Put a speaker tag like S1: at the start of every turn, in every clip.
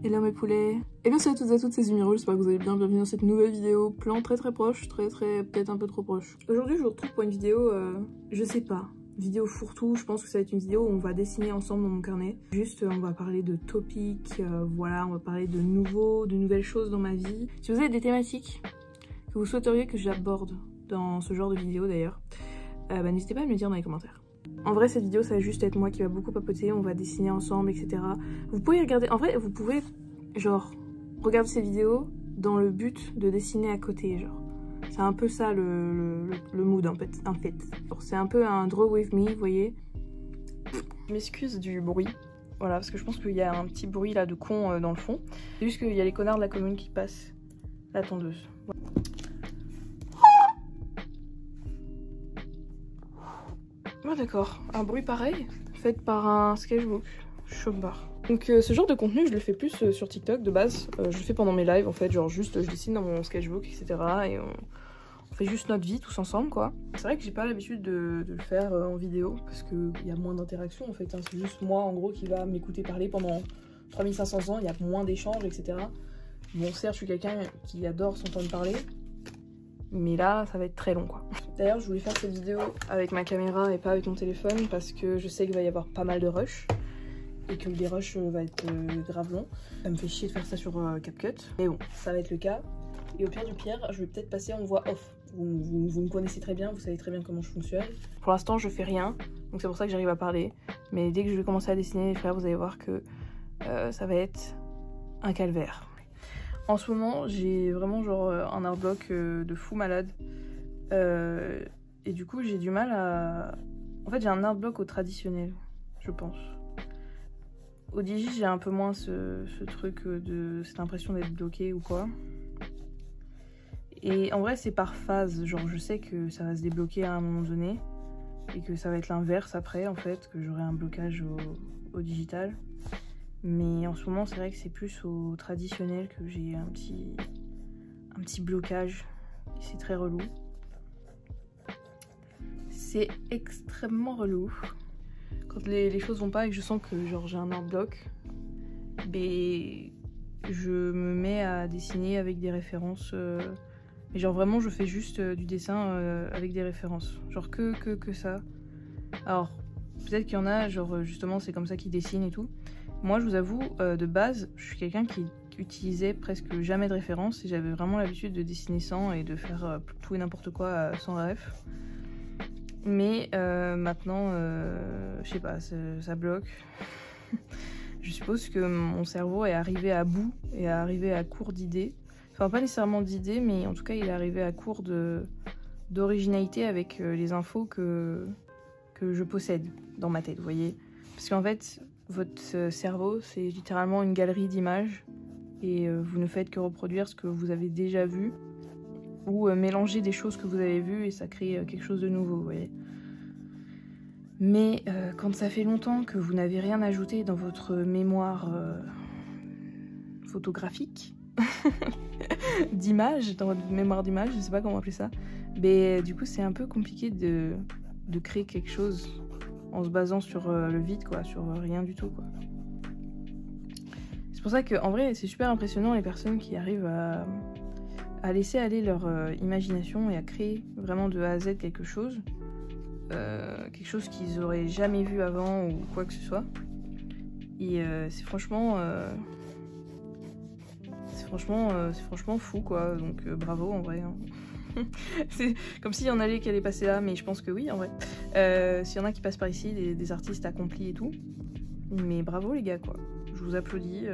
S1: Hello mes poulets. Et bien salut à toutes et à toutes, c'est Zumiro, j'espère que vous allez bien, bienvenue dans cette nouvelle vidéo, plan très proche, peut-être un peu trop proche. Aujourd'hui je vous retrouve pour une vidéo, je sais pas, vidéo fourre-tout, je pense que ça va être une vidéo où on va dessiner ensemble dans mon carnet. Juste on va parler de topics, voilà, on va parler de nouvelles choses dans ma vie. Si vous avez des thématiques que vous souhaiteriez que j'aborde dans ce genre de vidéo d'ailleurs, n'hésitez pas à me le dire dans les commentaires. En vrai cette vidéo ça va juste être moi qui va beaucoup papoter, on va dessiner ensemble etc. Vous pouvez regarder, en vrai vous pouvez genre regarder ces vidéos dans le but de dessiner à côté genre. C'est un peu ça le mood en fait. C'est un peu un draw with me, vous voyez. Je m'excuse du bruit, voilà, parce que je pense qu'il y a un petit bruit là de con dans le fond. C'est juste qu'il y a les connards de la commune qui passent la tondeuse. Voilà. Oh, d'accord, un bruit pareil, fait par un sketchbook, chauffard. Donc ce genre de contenu je le fais plus sur TikTok de base, je le fais pendant mes lives en fait, genre juste je dessine dans mon sketchbook etc. et on fait juste notre vie tous ensemble quoi. C'est vrai que j'ai pas l'habitude de le faire en vidéo parce qu'il y a moins d'interaction en fait, hein. C'est juste moi en gros qui va m'écouter parler pendant 3500 ans, il y a moins d'échanges etc. Bon certes je suis quelqu'un qui adore s'entendre parler, mais là ça va être très long quoi. D'ailleurs je voulais faire cette vidéo avec ma caméra et pas avec mon téléphone parce que je sais qu'il va y avoir pas mal de rush et que les rushs va être grave long. Ça me fait chier de faire ça sur CapCut, mais bon ça va être le cas. Et au pire du pire je vais peut-être passer en voix off. Vous me connaissez très bien, vous savez très bien comment je fonctionne. Pour l'instant je fais rien, donc c'est pour ça que j'arrive à parler, mais dès que je vais commencer à dessiner les frères vous allez voir que ça va être un calvaire. En ce moment j'ai vraiment genre un art block de fou malade. Et du coup j'ai du mal à... En fait j'ai un art block au traditionnel, je pense. Au digi j'ai un peu moins ce truc de cette impression d'être bloqué ou quoi. Et en vrai c'est par phase, genre je sais que ça va se débloquer à un moment donné. Et que ça va être l'inverse après en fait, que j'aurai un blocage au digital. Mais en ce moment c'est vrai que c'est plus au traditionnel que j'ai un petit blocage. Et c'est très relou. C'est extrêmement relou. Quand les choses vont pas et que je sens que genre j'ai un art block, ben je me mets à dessiner avec des références. Et genre vraiment je fais juste du dessin avec des références. Genre que ça. Alors peut-être qu'il y en a, genre justement c'est comme ça qu'ils dessinent et tout. Moi je vous avoue, de base, je suis quelqu'un qui utilisait presque jamais de références et j'avais vraiment l'habitude de dessiner sans et de faire tout et n'importe quoi sans ref. Mais maintenant, je sais pas, ça bloque. Je suppose que mon cerveau est arrivé à bout et est arrivé à court d'idées. Enfin, pas nécessairement d'idées, mais en tout cas, il est arrivé à court d'originalité avec les infos que je possède dans ma tête, vous voyez. Parce qu'en fait, votre cerveau, c'est littéralement une galerie d'images et vous ne faites que reproduire ce que vous avez déjà vu ou mélanger des choses que vous avez vues et ça crée quelque chose de nouveau, vous voyez. Mais quand ça fait longtemps que vous n'avez rien ajouté dans votre mémoire photographique, d'image, dans votre mémoire d'image, je sais pas comment appeler ça, mais du coup c'est un peu compliqué de créer quelque chose en se basant sur le vide quoi, sur rien du tout quoi. C'est pour ça que en vrai c'est super impressionnant les personnes qui arrivent à laisser aller leur imagination et à créer vraiment de A à Z quelque chose qu'ils auraient jamais vu avant ou quoi que ce soit. Et c'est franchement fou quoi, donc bravo en vrai hein. C'est comme s'il y en allait qui allaient passer là, mais je pense que oui en vrai. S'il y en a qui passent par ici, des artistes accomplis et tout, mais bravo les gars quoi, je vous applaudis.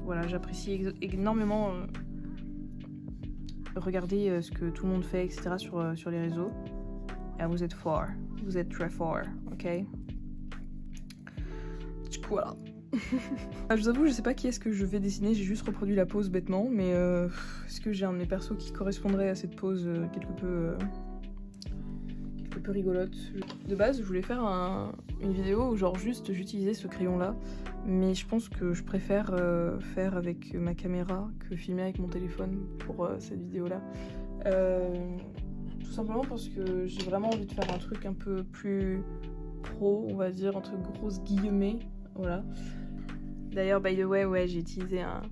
S1: Voilà, j'apprécie énormément regarder ce que tout le monde fait etc. sur les réseaux. Et vous êtes fort, vous êtes très fort, ok? Voilà. Je vous avoue, je sais pas qui est-ce que je vais dessiner, j'ai juste reproduit la pose bêtement, mais est-ce que j'ai un de mes persos qui correspondrait à cette pose quelque peu rigolote? De base, je voulais faire une vidéo où genre juste j'utilisais ce crayon-là, mais je pense que je préfère faire avec ma caméra que filmer avec mon téléphone pour cette vidéo-là. Tout simplement parce que j'ai vraiment envie de faire un truc un peu plus pro, on va dire, entre grosses guillemets, voilà. D'ailleurs, by the way, ouais, j'ai utilisé un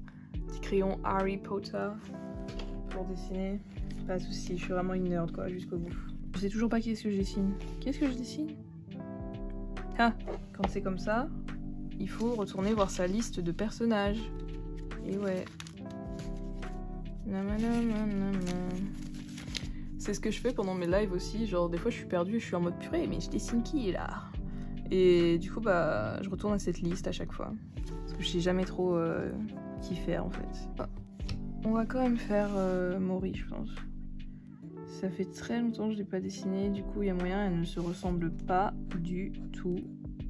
S1: petit crayon Harry Potter pour dessiner. Pas de soucis, je suis vraiment une nerd quoi, jusqu'au bout. Je sais toujours pas qu'est-ce que je dessine. Qu'est-ce que je dessine? Ah, quand c'est comme ça, il faut retourner voir sa liste de personnages. Et ouais. C'est ce que je fais pendant mes lives aussi, genre des fois je suis perdue et je suis en mode purée, mais je dessine qui là? Et du coup bah je retourne à cette liste à chaque fois. Parce que je sais jamais trop qui faire en fait. Ah. On va quand même faire Mori je pense. Ça fait très longtemps que je l'ai pas dessiné, du coup il y a moyen, elle ne se ressemble pas du tout.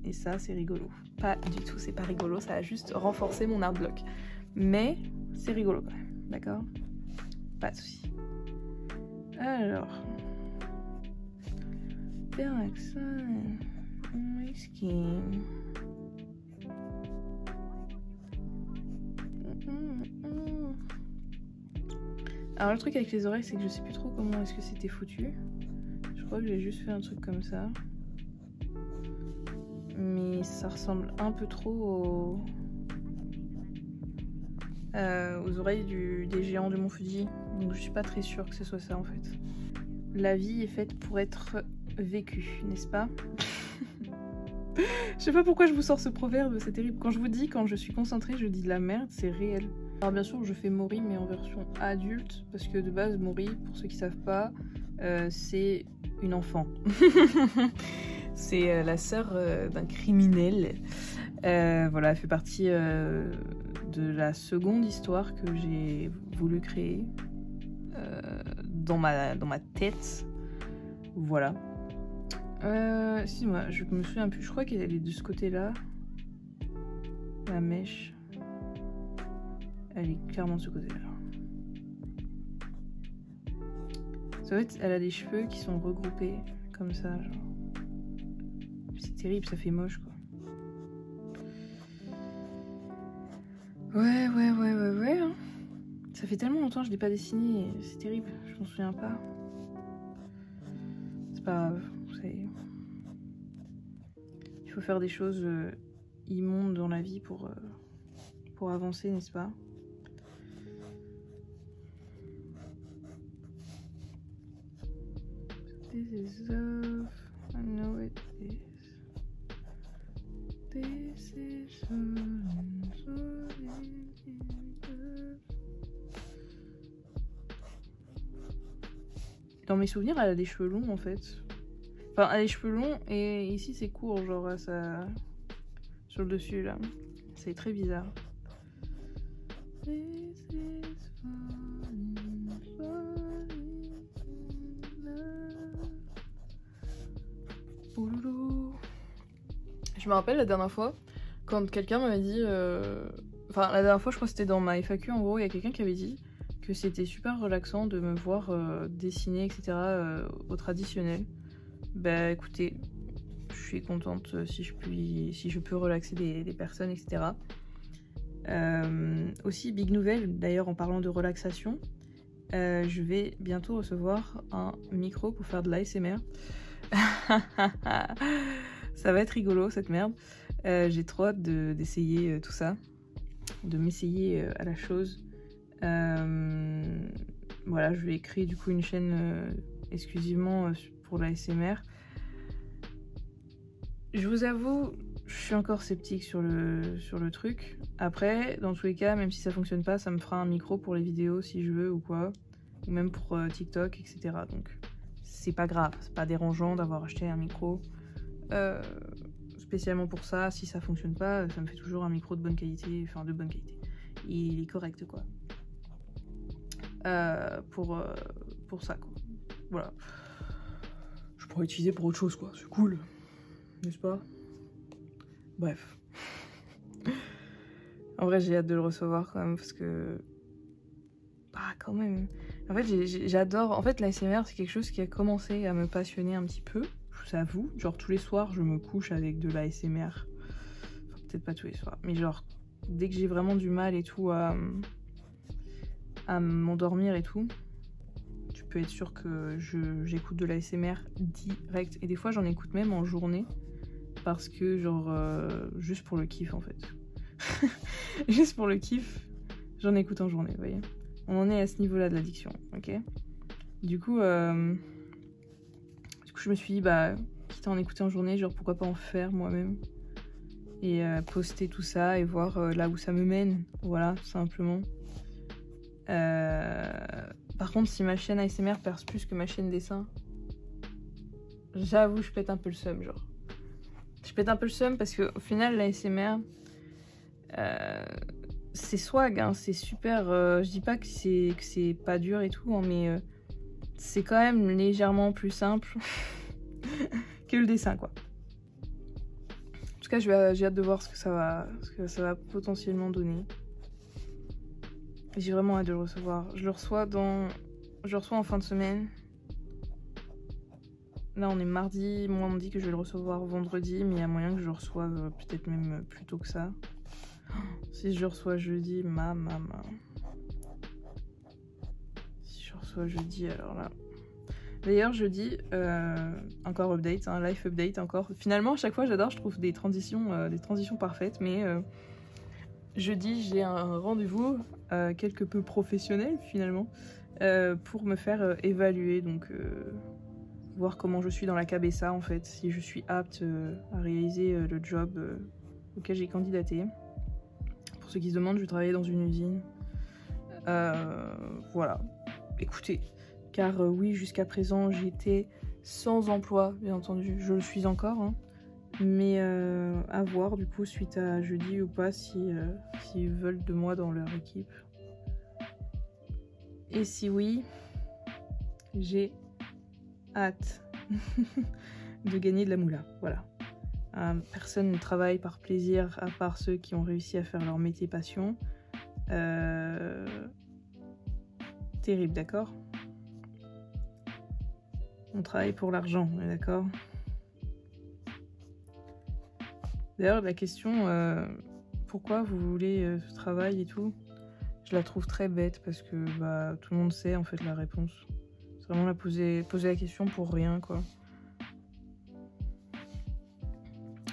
S1: Et ça c'est rigolo. Pas du tout, c'est pas rigolo, ça a juste renforcé mon art block. Mais c'est rigolo quand même, d'accord? Pas de soucis. Alors, faire accent, whisky. Alors le truc avec les oreilles, c'est que je sais plus trop comment est-ce que c'était foutu. Je crois que j'ai juste fait un truc comme ça. Mais ça ressemble un peu trop aux oreilles des géants du Mont Fuji. Donc je suis pas très sûre que ce soit ça en fait. La vie est faite pour être vécue, n'est-ce pas? Je sais pas pourquoi je vous sors ce proverbe, c'est terrible. Quand je vous dis, quand je suis concentrée, je dis de la merde, c'est réel. Alors bien sûr, je fais Mori, mais en version adulte, parce que de base, Mori, pour ceux qui savent pas, c'est une enfant. C'est la sœur d'un criminel. Voilà, elle fait partie de la seconde histoire que j'ai voulu créer dans ma tête. Voilà. Si, moi, je me souviens plus. Je crois qu'elle est de ce côté-là. La mèche. Elle est clairement de ce côté-là. En fait, elle a des cheveux qui sont regroupés comme ça, genre. C'est terrible, ça fait moche, quoi. Ouais. Hein. Ça fait tellement longtemps que je l'ai pas dessiné, c'est terrible, je m'en souviens pas. C'est pas grave, vous savez. Il faut faire des choses immondes dans la vie pour avancer, n'est-ce pas? This is love, I know it is. This is Dans mes souvenirs, elle a des cheveux longs en fait. Enfin, elle a des cheveux longs et ici c'est court, genre à ça... sur le dessus là. C'est très bizarre. Je me rappelle la dernière fois, quand quelqu'un m'avait dit... Enfin, la dernière fois, je crois que c'était dans ma FAQ, en gros, il y a quelqu'un qui avait dit que c'était super relaxant de me voir dessiner, etc. Au traditionnel. Bah écoutez, je suis contente si je peux relaxer des personnes, etc. Aussi, big nouvelle, d'ailleurs, en parlant de relaxation, je vais bientôt recevoir un micro pour faire de l'ASMR. Ça va être rigolo cette merde. J'ai trop hâte d'essayer tout ça, de m'essayer à la chose. Voilà, je vais créer du coup une chaîne exclusivement pour l'ASMR. Je vous avoue, je suis encore sceptique sur le truc. Après, dans tous les cas, même si ça fonctionne pas, ça me fera un micro pour les vidéos si je veux ou quoi. Ou même pour TikTok, etc. Donc c'est pas grave, c'est pas dérangeant d'avoir acheté un micro. Spécialement pour ça, si ça fonctionne pas, ça me fait toujours un micro de bonne qualité, enfin de bonne qualité. Il est correct quoi. Pour ça quoi. Voilà. Je pourrais utiliser pour autre chose quoi, c'est cool. N'est-ce pas? Bref. En vrai j'ai hâte de le recevoir quand même parce que... Ah quand même. En fait j'adore... En fait l'ASMR c'est quelque chose qui a commencé à me passionner un petit peu. Je vous avoue, genre tous les soirs je me couche avec de l'ASMR. Enfin peut-être pas tous les soirs, mais genre dès que j'ai vraiment du mal et tout à m'endormir et tout, tu peux être sûr que j'écoute de l'ASMR direct. Et des fois j'en écoute même en journée parce que genre juste pour le kiff en fait. Juste pour le kiff, j'en écoute en journée, vous voyez. On en est à ce niveau-là de l'addiction, ok. Du coup, je me suis dit, bah, quitte à en écouter en journée, genre pourquoi pas en faire moi-même. Et poster tout ça et voir là où ça me mène, voilà, tout simplement. Par contre, si ma chaîne ASMR perce plus que ma chaîne dessin, j'avoue, je pète un peu le seum, genre. Je pète un peu le seum parce qu'au final, l'ASMR, c'est swag, hein, c'est super. Je dis pas que c'est pas dur et tout, hein, mais c'est quand même légèrement plus simple que le dessin, quoi. En tout cas, j'ai hâte de voir ce que ça va potentiellement donner. J'ai vraiment hâte de le recevoir. Je le reçois en fin de semaine. Là, on est mardi. Moi, on me dit que je vais le recevoir vendredi, mais il y a moyen que je le reçoive peut-être même plus tôt que ça. Si je le reçois jeudi, Si je le reçois jeudi, alors là. D'ailleurs, jeudi, encore update, hein, life update encore. Finalement, à chaque fois, j'adore, je trouve des transitions parfaites, mais jeudi, j'ai un rendez-vous quelque peu professionnel, finalement, pour me faire évaluer, donc voir comment je suis dans la cabessa, en fait, si je suis apte à réaliser le job auquel j'ai candidaté. Pour ceux qui se demandent, je travaillais dans une usine. Voilà, écoutez, car oui, jusqu'à présent, j'étais sans emploi, bien entendu, je le suis encore, hein. Mais à voir, du coup, suite à jeudi ou pas, s'ils veulent de moi dans leur équipe. Et si oui, j'ai hâte de gagner de la moula, voilà. Personne ne travaille par plaisir à part ceux qui ont réussi à faire leur métier passion. Terrible, d'accord? On travaille pour l'argent, on est d'accord? D'ailleurs, la question pourquoi vous voulez ce travail et tout, je la trouve très bête parce que bah, tout le monde sait en fait la réponse. C'est vraiment poser la question pour rien, quoi.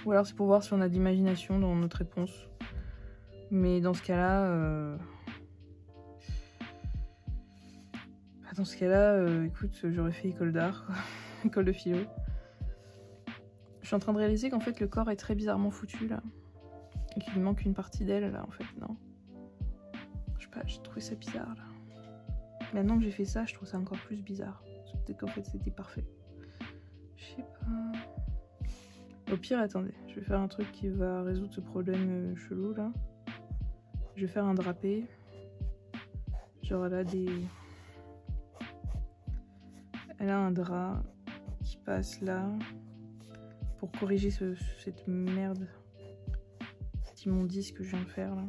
S1: Ou alors c'est pour voir si on a de l'imagination dans notre réponse. Mais dans ce cas-là... écoute, j'aurais fait école d'art, école de philo. Je suis en train de réaliser qu'en fait le corps est très bizarrement foutu là. Et qu'il lui manque une partie d'elle là en fait, non. Je sais pas, j'ai trouvé ça bizarre là. Maintenant que j'ai fait ça, je trouve ça encore plus bizarre. Peut-être qu'en fait c'était parfait. Je sais pas... Au pire, attendez, je vais faire un truc qui va résoudre ce problème chelou là. Je vais faire un drapé. Genre elle a un drap qui passe là pour corriger cette merde, cet immondice que je viens de faire là.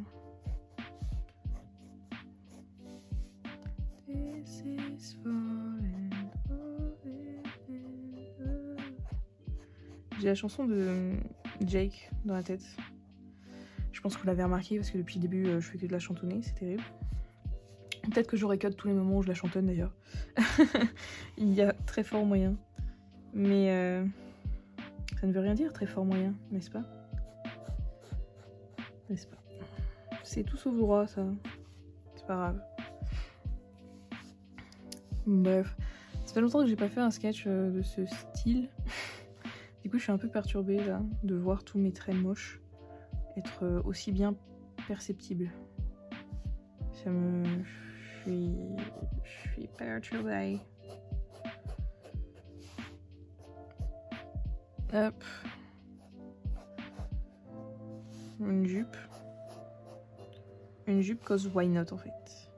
S1: J'ai la chanson de Jake dans la tête. Je pense que vous l'avez remarqué parce que depuis le début je fais que de la chantonner, c'est terrible. Peut-être que j'aurai cut tous les moments où je la chantonne d'ailleurs. Il y a très fort moyen. Mais ça ne veut rien dire très fort moyen, n'est-ce pas? N'est-ce pas? C'est tout sauf droit ça. C'est pas grave. Bref. Ça fait longtemps que j'ai pas fait un sketch de ce style. Du coup je suis un peu perturbée là de voir tous mes traits moches être aussi bien perceptibles. Ça me... Je suis perturbée. Hop. Une jupe. Une jupe cause why not en fait.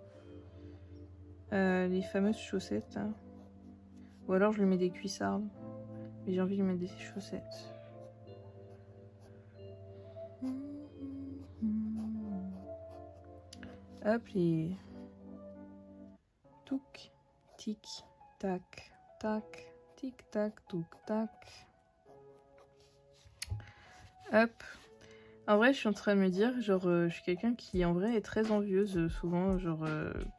S1: Les fameuses chaussettes là. Ou alors je lui mets des cuissardes. Mais j'ai envie de lui mettre des chaussettes. Hop les... Touc, tic, tac, tac, tic, tac, touc, tac. Hop. En vrai, je suis en train de me dire, genre, je suis quelqu'un qui, en vrai, est très envieuse, souvent, genre,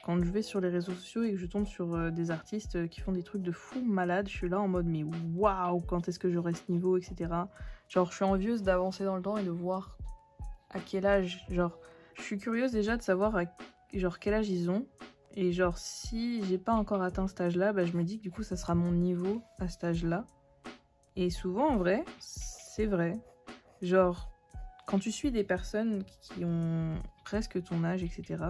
S1: quand je vais sur les réseaux sociaux et que je tombe sur des artistes qui font des trucs de fou malades, je suis là en mode, mais waouh, quand est-ce que j'aurai ce niveau, etc. Genre, je suis envieuse d'avancer dans le temps et de voir à quel âge, genre, je suis curieuse déjà de savoir genre quel âge ils ont. Et genre, si j'ai pas encore atteint cet âge-là, bah, je me dis que du coup, ça sera mon niveau à cet âge-là. Et souvent, en vrai, c'est vrai. Genre, quand tu suis des personnes qui ont presque ton âge, etc.,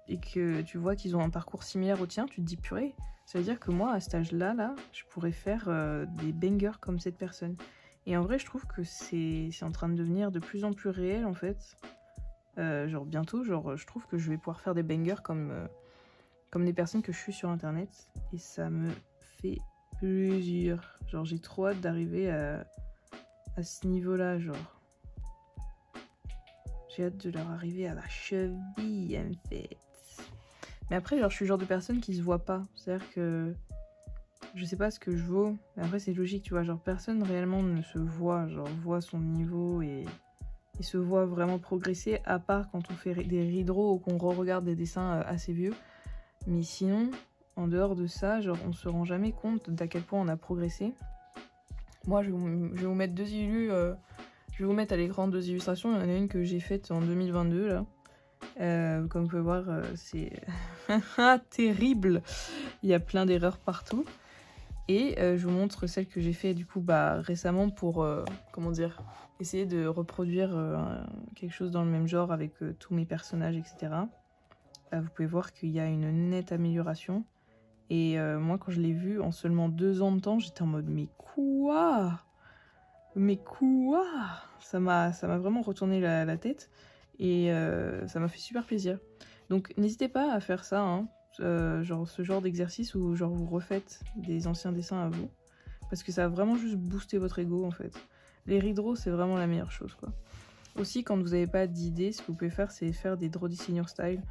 S1: et que tu vois qu'ils ont un parcours similaire au tien, tu te dis purée, ça veut dire que moi, à cet âge-là, je pourrais faire des bangers comme cette personne. Et en vrai, je trouve que c'est en train de devenir de plus en plus réel, en fait. Genre bientôt, genre je trouve que je vais pouvoir faire des bangers comme les personnes que je suis sur internet et ça me fait plaisir. Genre j'ai trop hâte d'arriver à ce niveau-là, genre. J'ai hâte de leur arriver à la cheville en fait. Mais après, genre je suis le genre de personne qui se voit pas. C'est-à-dire que je sais pas ce que je vaux. Mais après c'est logique, tu vois, genre personne réellement ne se voit, genre voit son niveau et se voit vraiment progresser, à part quand on fait des redraws ou qu'on re-regarde des dessins assez vieux. Mais sinon, en dehors de ça, genre on se rend jamais compte d'à quel point on a progressé. Moi, je vais vous mettre deux illus, je vais vous mettre à l'écran deux illustrations. Il y en a une que j'ai faite en 2022, là. Comme vous pouvez voir, c'est terrible. Il y a plein d'erreurs partout. Et je vous montre celle que j'ai fait du coup récemment pour, comment dire, essayer de reproduire quelque chose dans le même genre avec tous mes personnages, etc. Vous pouvez voir qu'il y a une nette amélioration. Et moi, quand je l'ai vu en seulement 2 ans de temps, j'étais en mode mais quoi? Mais quoi? Ça m'a vraiment retourné la tête. Et ça m'a fait super plaisir. Donc n'hésitez pas à faire ça, hein. Genre ce genre d'exercice où genre vous refaites des anciens dessins à vous. Parce que ça va vraiment juste booster votre ego en fait. Les redraws, c'est vraiment la meilleure chose, quoi. Aussi, quand vous n'avez pas d'idée, ce que vous pouvez faire, c'est faire des draw designer style.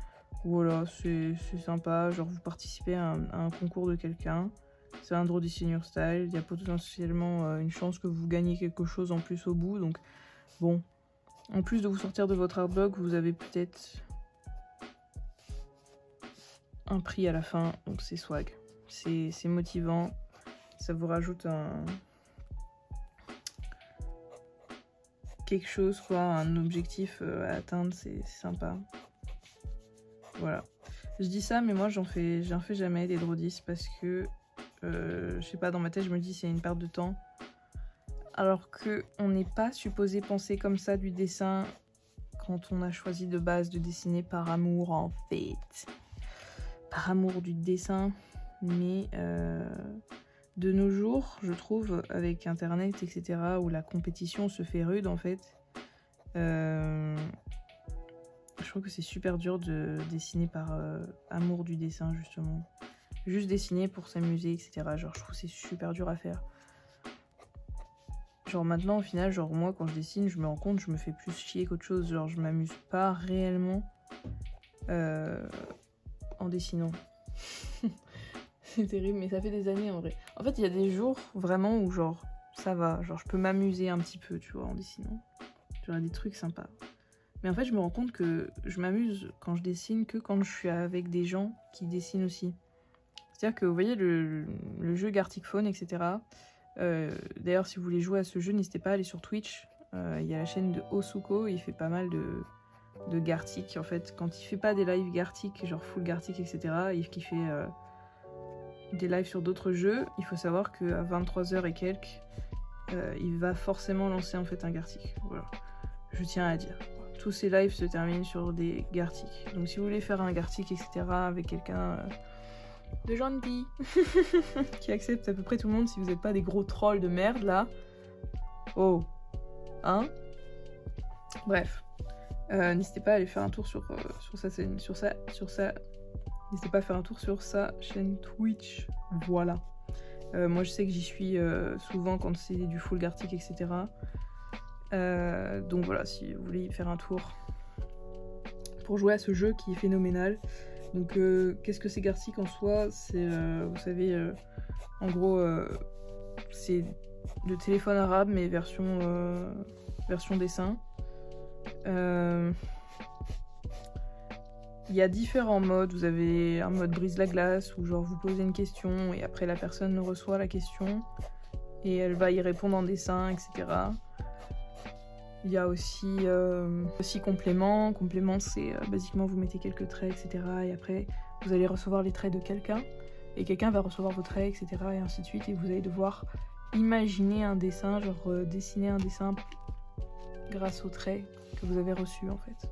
S1: Voilà, c'est sympa. Genre, vous participez à un concours de quelqu'un. C'est un draw designer style. Il y a potentiellement une chance que vous gagnez quelque chose en plus au bout. Donc, bon. En plus de vous sortir de votre artblock, vous avez peut-être un prix à la fin. Donc, c'est swag. C'est motivant. Ça vous rajoute quelque chose, quoi, un objectif à atteindre, c'est sympa. Voilà. Je dis ça, mais moi j'en fais jamais des draw 10 parce que je sais pas, dans ma tête je me dis c'est une perte de temps. Alors que on n'est pas supposé penser comme ça du dessin quand on a choisi de base de dessiner par amour en fait. Par amour du dessin, mais de nos jours, je trouve, avec internet, etc., où la compétition se fait rude en fait, je trouve que c'est super dur de dessiner par amour du dessin, justement. Juste dessiner pour s'amuser, etc. Genre, je trouve que c'est super dur à faire. Genre maintenant, au final, genre moi, quand je dessine, je me rends compte, je me fais plus chier qu'autre chose. Genre, je m'amuse pas réellement en dessinant. C'est terrible, mais ça fait des années en vrai. En fait, il y a des jours vraiment où genre ça va, genre je peux m'amuser un petit peu, tu vois, en dessinant. Genre des trucs sympas. Mais en fait, je me rends compte que je m'amuse quand je dessine que quand je suis avec des gens qui dessinent aussi. C'est-à-dire que vous voyez le jeu Gartic Phone, etc. D'ailleurs, si vous voulez jouer à ce jeu, n'hésitez pas à aller sur Twitch. Il y a la chaîne de Osuko, il fait pas mal de Gartic. En fait, quand il fait pas des lives Gartic, genre full Gartic, etc., il fait des lives sur d'autres jeux, il faut savoir qu'à 23h et quelques, il va forcément lancer en fait un Gartic. Voilà, je tiens à dire. Tous ces lives se terminent sur des Gartic. Donc si vous voulez faire un Gartic, etc. avec quelqu'un de gentil, qui accepte à peu près tout le monde, si vous n'êtes pas des gros trolls de merde là. Oh, hein? Bref, n'hésitez pas à aller faire un tour sur sa chaîne, n'hésitez pas à faire un tour sur sa chaîne Twitch. Voilà. Moi, je sais que j'y suis souvent quand c'est du full Gartic, etc. Donc voilà, si vous voulez y faire un tour pour jouer à ce jeu qui est phénoménal. Donc, qu'est-ce que c'est Gartic en soi? C'est, vous savez, en gros, c'est le téléphone arabe, mais version dessin. Il y a différents modes. Vous avez un mode brise la glace où genre vous posez une question et après la personne reçoit la question et elle va y répondre en dessin, etc. Il y a aussi complément. Complément, c'est basiquement vous mettez quelques traits, etc. Et après, vous allez recevoir les traits de quelqu'un. Et quelqu'un va recevoir vos traits, etc. Et ainsi de suite. Et vous allez devoir imaginer un dessin, genre dessiner un dessin grâce aux traits que vous avez reçus en fait.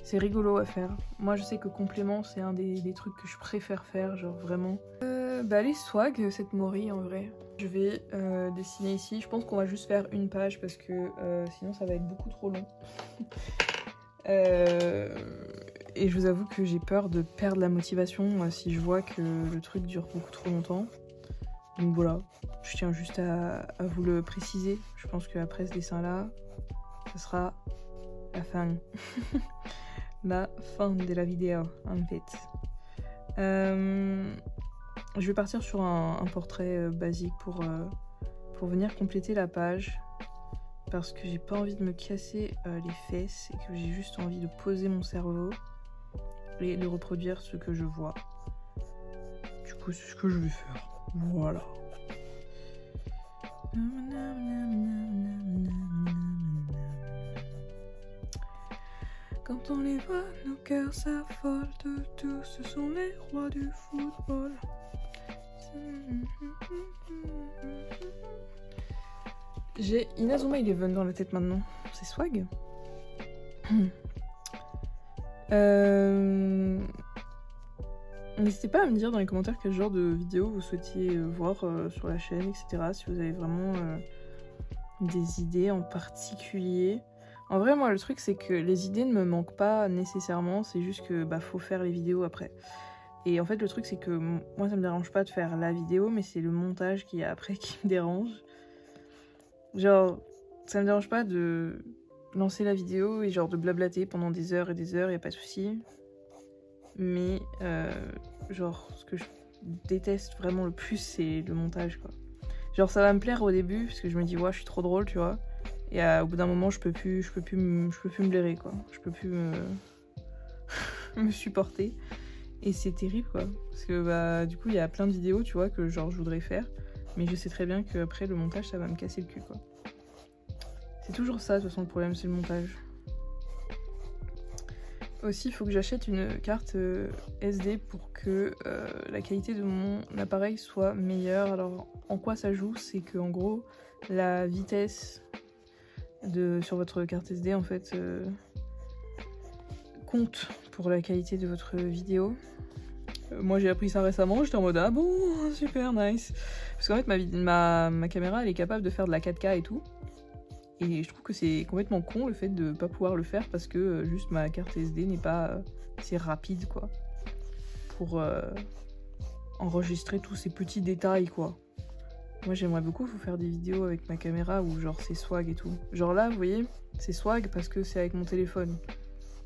S1: C'est rigolo à faire. Moi je sais que complément c'est un des trucs que je préfère faire, genre vraiment. Bah les swag, cette Mori en vrai. Je vais dessiner ici. Je pense qu'on va juste faire une page parce que sinon ça va être beaucoup trop long. Et je vous avoue que j'ai peur de perdre la motivation si je vois que le truc dure beaucoup trop longtemps. Donc voilà, je tiens juste à vous le préciser. Je pense qu'après ce dessin-là, ce sera la fin. La fin de la vidéo, en fait. Je vais partir sur un portrait basique pour venir compléter la page. Parce que j'ai pas envie de me casser les fesses et que j'ai juste envie de poser mon cerveau et de reproduire ce que je vois. Du coup, c'est ce que je vais faire. Voilà. Quand on les voit, nos cœurs s'affolent de tout. Ce sont les rois du football. J'ai Inazuma Eleven dans la tête maintenant. C'est swag. N'hésitez pas à me dire dans les commentaires quel genre de vidéo vous souhaitiez voir sur la chaîne, etc. Si vous avez vraiment des idées en particulier. En vrai, moi, le truc, c'est que les idées ne me manquent pas nécessairement. C'est juste que faut faire les vidéos après. Et en fait, le truc, c'est que moi, ça me dérange pas de faire la vidéo, mais c'est le montage qui est après qui me dérange. Genre, ça me dérange pas de lancer la vidéo et genre de blablater pendant des heures, y a pas de souci. Mais genre ce que je déteste vraiment le plus c'est le montage quoi. Genre ça va me plaire au début parce que je me dis ouais je suis trop drôle tu vois. Et au bout d'un moment je peux plus me blairer quoi. Je peux plus me supporter. Et c'est terrible quoi. Parce que du coup il y a plein de vidéos tu vois que genre je voudrais faire. Mais je sais très bien qu'après le montage ça va me casser le cul quoi. C'est toujours ça de toute façon le problème c'est le montage. Aussi, il faut que j'achète une carte SD pour que la qualité de mon appareil soit meilleure. Alors, en quoi ça joue? C'est que en gros, la vitesse sur votre carte SD, en fait, compte pour la qualité de votre vidéo. Moi, j'ai appris ça récemment. J'étais en mode ah bon, super nice. Parce qu'en fait, ma caméra, elle est capable de faire de la 4K et tout. Et je trouve que c'est complètement con le fait de pas pouvoir le faire parce que juste ma carte SD n'est pas assez rapide quoi. Pour enregistrer tous ces petits détails quoi. Moi j'aimerais beaucoup vous faire des vidéos avec ma caméra où genre c'est swag et tout. Genre là vous voyez c'est swag parce que c'est avec mon téléphone.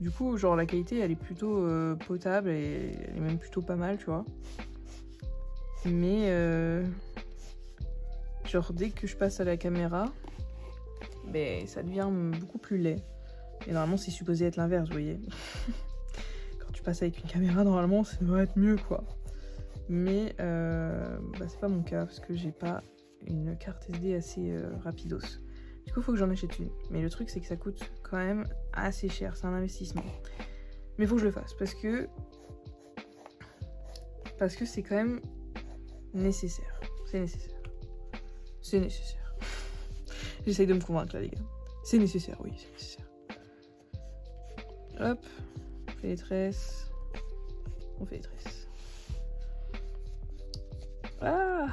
S1: Du coup genre la qualité elle est plutôt potable et elle est même plutôt pas mal tu vois. Mais genre dès que je passe à la caméra ça devient beaucoup plus laid. Et normalement, c'est supposé être l'inverse, vous voyez. Quand tu passes avec une caméra, normalement, ça devrait être mieux, quoi. Mais c'est pas mon cas, parce que j'ai pas une carte SD assez rapidos. Du coup, il faut que j'en achète une. Mais le truc, c'est que ça coûte quand même assez cher. C'est un investissement. Mais il faut que je le fasse, parce que c'est quand même nécessaire. C'est nécessaire. C'est nécessaire. J'essaye de me convaincre là les gars. C'est nécessaire, oui, c'est nécessaire. Hop, on fait les tresses. On fait les tresses. Ah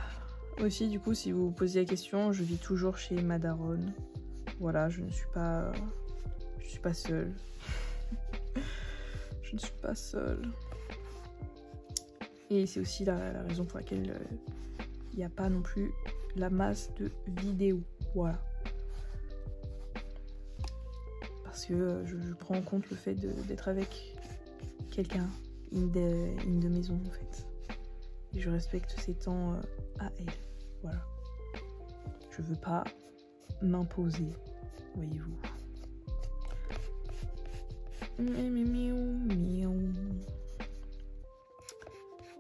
S1: aussi du coup si vous vous posiez la question, je vis toujours chez ma daronne. Voilà, je ne suis pas seule. Je ne suis pas seule. Et c'est aussi la raison pour laquelle il n'y a pas non plus la masse de vidéos. Voilà. Parce que je prends en compte le fait d'être avec quelqu'un, une de maison en fait. Et je respecte ses temps à elle. Voilà. Je veux pas m'imposer, voyez-vous.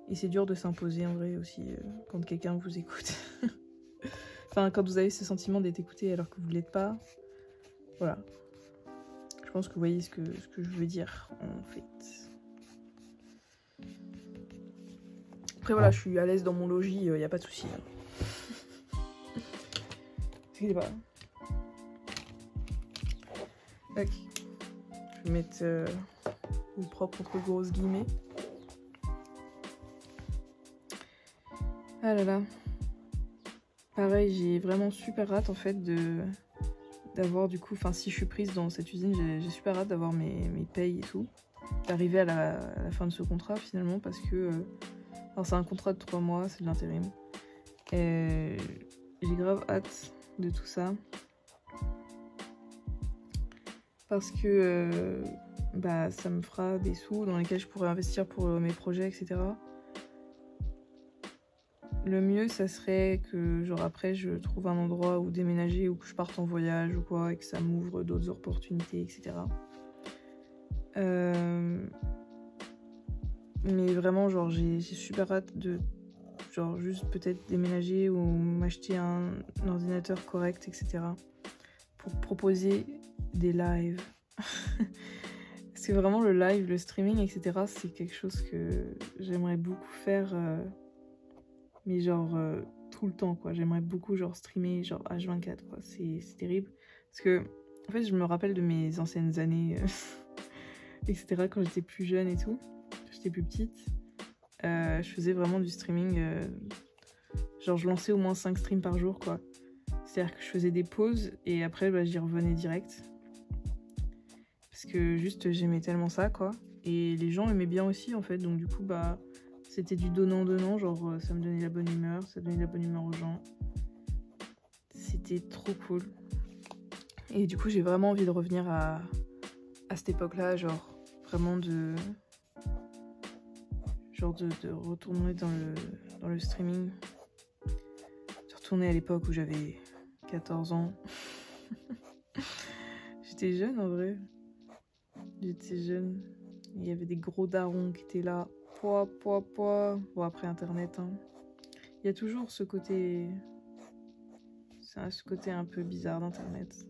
S1: Et c'est dur de s'imposer en vrai aussi quand quelqu'un vous écoute. Enfin, quand vous avez ce sentiment d'être écouté alors que vous ne l'êtes pas. Voilà. Je pense que vous voyez ce que je veux dire, en fait. Après, voilà, je suis à l'aise dans mon logis, y a pas de souci. Excusez pas. Ok. Je vais mettre au propre entre grosses guillemets. Ah là là. Pareil, j'ai vraiment super hâte en fait d'avoir du coup, enfin si je suis prise dans cette usine, j'ai super hâte d'avoir mes payes et tout. D'arriver à la fin de ce contrat finalement parce que... alors c'est un contrat de 3 mois, c'est de l'intérim. Et j'ai grave hâte de tout ça. Parce que bah, ça me fera des sous dans lesquels je pourrais investir pour mes projets, etc. Le mieux, ça serait que genre après je trouve un endroit où déménager ou que je parte en voyage ou quoi et que ça m'ouvre d'autres opportunités, etc. Mais vraiment, genre j'ai super hâte de genre juste peut-être déménager ou m'acheter un ordinateur correct, etc. pour proposer des lives. Parce que vraiment le live, le streaming, etc. c'est quelque chose que j'aimerais beaucoup faire, mais genre tout le temps quoi. J'aimerais beaucoup genre streamer genre H24 quoi. C'est terrible. Parce que en fait je me rappelle de mes anciennes années, etc. quand j'étais plus jeune et tout. J'étais plus petite. Je faisais vraiment du streaming. Genre je lançais au moins 5 streams par jour quoi. C'est-à-dire que je faisais des pauses et après bah, j'y revenais direct. Parce que juste j'aimais tellement ça quoi. Et les gens aimaient bien aussi en fait. Donc du coup bah c'était du donnant-donnant. Genre ça me donnait la bonne humeur. Ça donnait la bonne humeur aux gens. C'était trop cool. Et du coup j'ai vraiment envie de revenir à cette époque-là. Genre vraiment de retourner dans le streaming. De retourner à l'époque où j'avais 14 ans. J'étais jeune en vrai. J'étais jeune. Il y avait des gros darons qui étaient là. Pouah. Bon, après Internet. Hein. Il y a toujours ce côté... ce côté un peu bizarre d'Internet.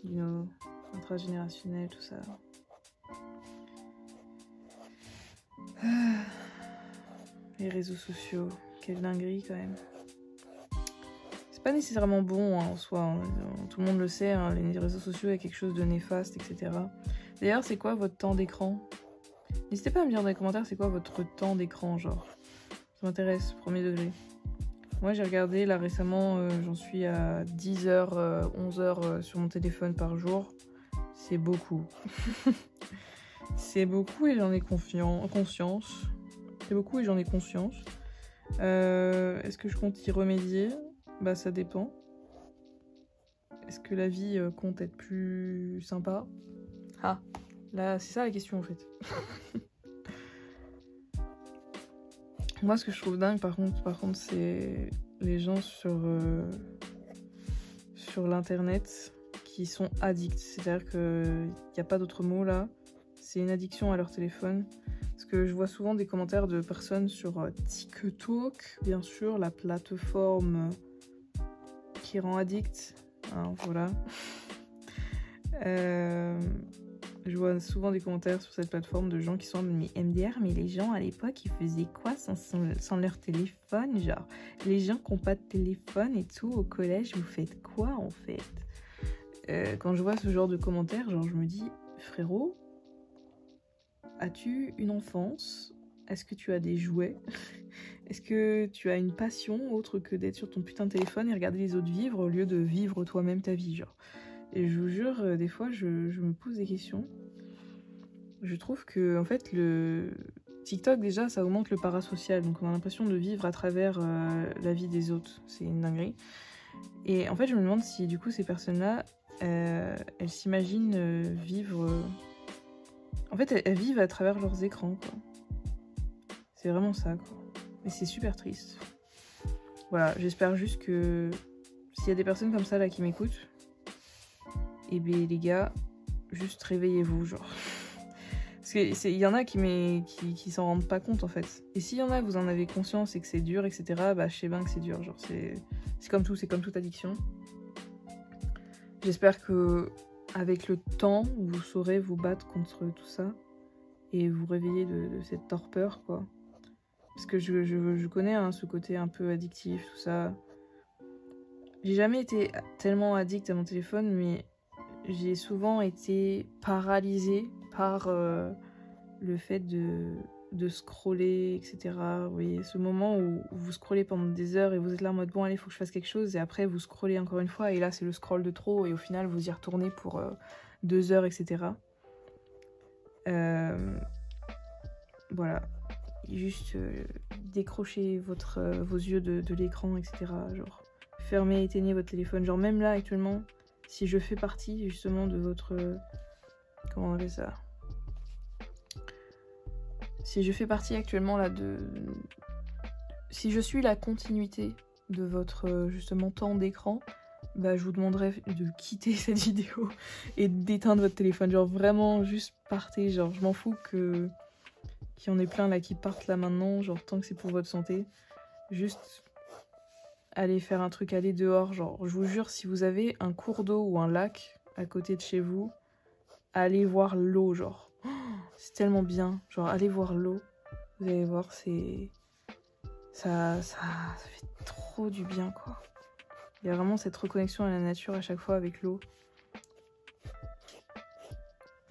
S1: You know, intragénérationnel, tout ça. Les réseaux sociaux. Quelle dinguerie quand même. C'est pas nécessairement bon hein, en soi, hein. Tout le monde le sait, hein, les réseaux sociaux il y a quelque chose de néfaste, etc. D'ailleurs, c'est quoi votre temps d'écran? N'hésitez pas à me dire dans les commentaires c'est quoi votre temps d'écran, genre. Ça m'intéresse, premier degré. Moi j'ai regardé là récemment, j'en suis à 10h, 11h sur mon téléphone par jour. C'est beaucoup. C'est beaucoup et j'en ai conscience. C'est beaucoup et j'en ai conscience. Est-ce que je compte y remédier? Bah ça dépend. Est-ce que la vie compte être plus sympa? Ah, là c'est ça la question en fait. Moi ce que je trouve dingue par contre c'est les gens sur l'internet qui sont addicts. C'est-à-dire qu'il n'y a pas d'autre mot là. C'est une addiction à leur téléphone. Parce que je vois souvent des commentaires de personnes sur TikTok, bien sûr, la plateforme qui rend addict. Hein, voilà. Je vois souvent des commentaires sur cette plateforme de gens qui sont mais MDR, mais les gens à l'époque ils faisaient quoi sans leur téléphone? Genre, les gens qui n'ont pas de téléphone et tout au collège, vous faites quoi en fait? Quand je vois ce genre de commentaires, genre je me dis, frérot, as-tu une enfance? Est-ce que tu as des jouets? Est-ce que tu as une passion autre que d'être sur ton putain de téléphone et regarder les autres vivre au lieu de vivre toi-même ta vie, genre? Et je vous jure, des fois, je me pose des questions. Je trouve que, en fait, le TikTok, déjà, ça augmente le parasocial. Donc, on a l'impression de vivre à travers la vie des autres. C'est une dinguerie. Et en fait, je me demande si, du coup, ces personnes-là, elles s'imaginent vivre... En fait, elles vivent à travers leurs écrans, quoi. C'est vraiment ça, quoi. Et c'est super triste. Voilà, j'espère juste que s'il y a des personnes comme ça, là, qui m'écoutent, et bien les gars, juste réveillez-vous, genre. Parce qu'il y en a qui s'en rendent pas compte, en fait. Et s'il y en a, vous en avez conscience et que c'est dur, etc., bah je sais bien que c'est dur, genre c'est comme tout, c'est comme toute addiction. J'espère que avec le temps, vous saurez vous battre contre tout ça et vous réveiller de cette torpeur, quoi. Parce que je connais hein, ce côté un peu addictif, tout ça. J'ai jamais été tellement addict à mon téléphone, mais j'ai souvent été paralysée par le fait de scroller, etc. Vous voyez, ce moment où vous scrollez pendant des heures et vous êtes là en mode bon allez, faut que je fasse quelque chose, et après vous scrollez encore une fois et là c'est le scroll de trop et au final vous y retournez pour 2 heures, etc. Voilà. Juste décrochez vos yeux de l'écran, etc. Genre, fermez, éteignez votre téléphone. Genre, même là, actuellement, si je fais partie, justement, de votre... comment on appelle ça? Si je fais partie, actuellement, là, de... Si je suis la continuité de votre, justement, temps d'écran, bah, je vous demanderais de quitter cette vidéo et d'éteindre votre téléphone. Genre, vraiment, juste partez. Genre, je m'en fous qu'il y en ait plein là qui partent là maintenant, genre tant que c'est pour votre santé, juste allez faire un truc, allez dehors, genre je vous jure si vous avez un cours d'eau ou un lac à côté de chez vous, allez voir l'eau, genre c'est tellement bien, genre allez voir l'eau, vous allez voir c'est ça fait trop du bien quoi. Il y a vraiment cette reconnexion à la nature à chaque fois avec l'eau.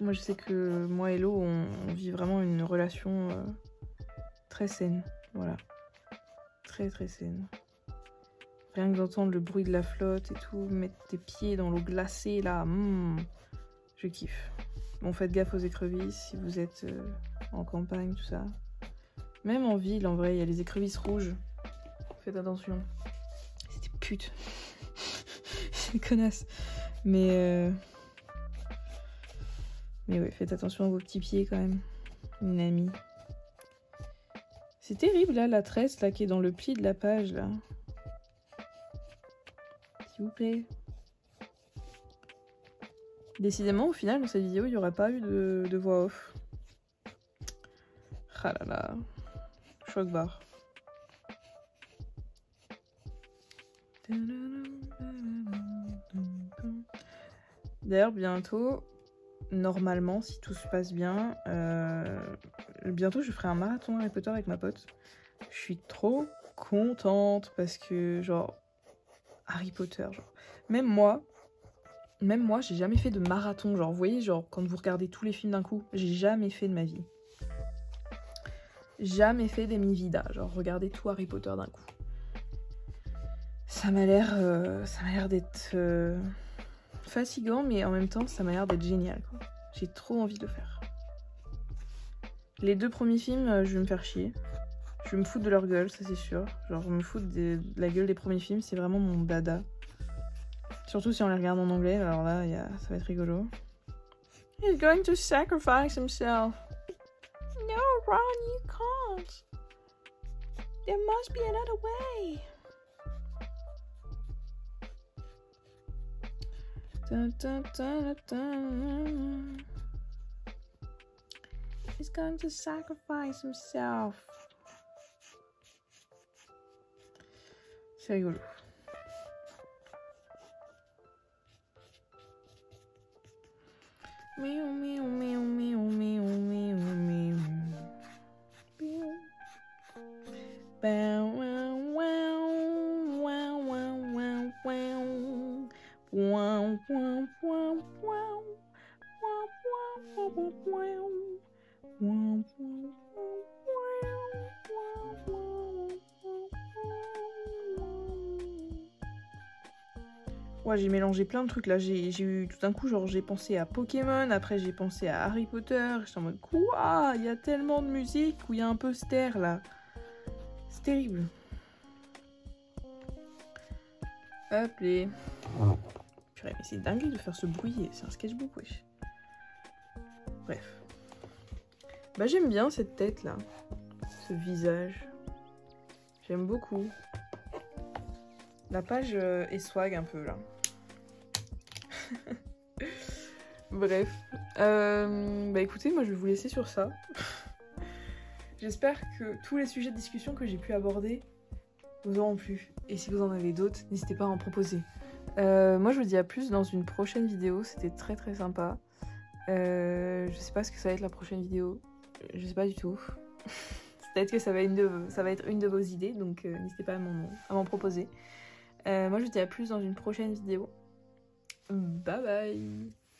S1: Moi je sais que moi et l'eau on vit vraiment une relation très saine, voilà. Très très saine. Rien que d'entendre le bruit de la flotte et tout, mettre tes pieds dans l'eau glacée là, je kiffe. Bon faites gaffe aux écrevisses si vous êtes en campagne, tout ça. Même en ville en vrai, il y a les écrevisses rouges. Faites attention. C'est des putes. C'est des connasses. Mais ouais, faites attention à vos petits pieds quand même. Une amie. C'est terrible là, la tresse là qui est dans le pli de la page là. S'il vous plaît. Décidément, au final, dans cette vidéo, il n'y aura pas eu de voix off. Ah là là. Choc barre. D'ailleurs, bientôt, normalement, si tout se passe bien, bientôt je ferai un marathon Harry Potter avec ma pote. Je suis trop contente parce que, genre, Harry Potter, genre. Même moi, j'ai jamais fait de marathon. Genre, vous voyez, genre, quand vous regardez tous les films d'un coup, j'ai jamais fait de ma vie. Jamais fait des mi-vida. Genre, regarder tout Harry Potter d'un coup. Ça m'a l'air d'être fatigant, mais en même temps, ça m'a l'air d'être génial, quoi. J'ai trop envie de le faire. Les 2 premiers films, je vais me faire chier. Je vais me foutre de leur gueule, ça c'est sûr. Genre, me foutre de la gueule des premiers films, c'est vraiment mon dada. Surtout si on les regarde en anglais, alors là, ça va être rigolo. He's going to sacrifice himself. No, Ron, you can't. There must be another way. Dun, dun, dun, dun. He's going to sacrifice himself. C'est rigolo. Miaou, miaou, miaou, miaou, miaou, miaou, miaou. Bow, wow, wow, wow, wow, wow, wow. Wow, wow, wow, wow. Wow, wow, wow, wow, wow. Wow, wow, wow, wow, wow. Ouais, j'ai mélangé plein de trucs là, j'ai eu tout d'un coup, genre j'ai pensé à Pokémon, après j'ai pensé à Harry Potter, j'étais en mode quoi? Il y a tellement de musique où il y a un peu cette air là. C'est terrible. Hop les. Purée, mais c'est dingue de faire ce bruit, c'est un sketchbook, wesh. Bref. Bah j'aime bien cette tête là, ce visage. J'aime beaucoup. La page est swag un peu là. Bref. Bah écoutez, moi je vais vous laisser sur ça. J'espère que tous les sujets de discussion que j'ai pu aborder vous auront plu. Et si vous en avez d'autres, n'hésitez pas à en proposer. Moi je vous dis à plus dans une prochaine vidéo, c'était très très sympa. Je sais pas ce que ça va être la prochaine vidéo, je sais pas du tout. Peut-être que ça va être une de vos idées, donc n'hésitez pas à m'en proposer. Moi je vous dis à plus dans une prochaine vidéo. Bye bye.